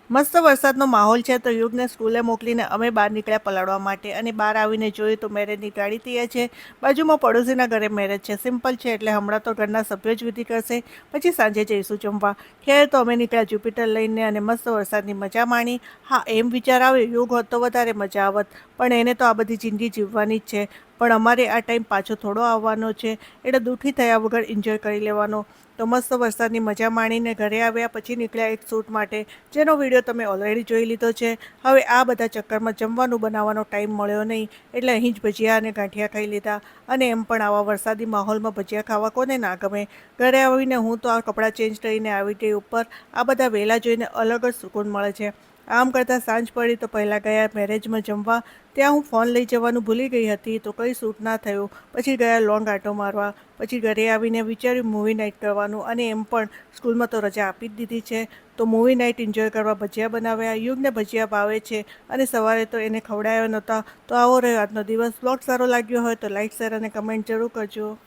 મસ્ત વરસાદનો માહોલ છે તો યુગને સ્કૂલે મોકલીને અમે બહાર નીકળ્યા પલાળવા માટે અને બહાર આવીને જોયું તો મેરેજની ગાડી તૈયાર છે. બાજુમાં પડોશીના ઘરે મેરેજ છે. સિમ્પલ છે એટલે હમણાં તો ઘરના સભ્યો જ વિધિ કરશે, પછી સાંજે જઈશું જમવા. ખેર તો અમે નીકળ્યા જુપિટર લઈને અને મસ્ત વરસાદની મજા માણી. હા, એમ વિચાર આવ્યો યુગ હોત તો વધારે મજા આવત, પણ એને તો આ બધી જિંદગી જીવવાની જ છે. પણ અમારે આ ટાઈમ પાછો થોડો આવવાનો છે, એટલે દુઃખી થયા વગર એન્જોય કરી લેવાનો. તો મસ્ત વરસાદની મજા માણીને ઘરે આવ્યા પછી નીકળ્યા એક શૂટ માટે, જેનો વિડીયો તમે ઓલરેડી જોઈ લીધો છે. હવે આ બધા ચક્કરમાં જમવાનું બનાવવાનો ટાઈમ મળ્યો નહીં, એટલે અહીં જ ભજીયા અને ગાંઠિયા ખાઈ લીધા. અને એમ પણ આવા વરસાદી માહોલમાં ભજીયા ખાવા કોને ના ગમે. ઘરે આવીને હું તો આ કપડાં ચેન્જ કરીને આવી ગઈ ઉપર. આ બધા વેલા જોઈને અલગ જ સુકૂન મળે છે. આમ કરતાં સાંજ પડી તો પહેલાં ગયા મેરેજમાં જમવા. ત્યાં હું ફોન લઈ જવાનું ભૂલી ગઈ હતી તો કંઈ શૂટ ના થયું. પછી ગયા લોંગ આંટો મારવા. પછી ઘરે આવીને વિચાર્યું મૂવી નાઇટ કરવાનું, અને એમ પણ સ્કૂલમાં તો રજા આપી જ દીધી છે. તો મૂવી નાઇટ એન્જોય કરવા ભજીયા બનાવ્યા. યુગને ભજીયા ભાવે છે અને સવારે તો એને ખવડાવ્યા નહોતા. તો આવો રહ્યો આજનો દિવસ. બ્લોગ સારો લાગ્યો હોય તો લાઇક, શેર અને કમેન્ટ જરૂર કરજો.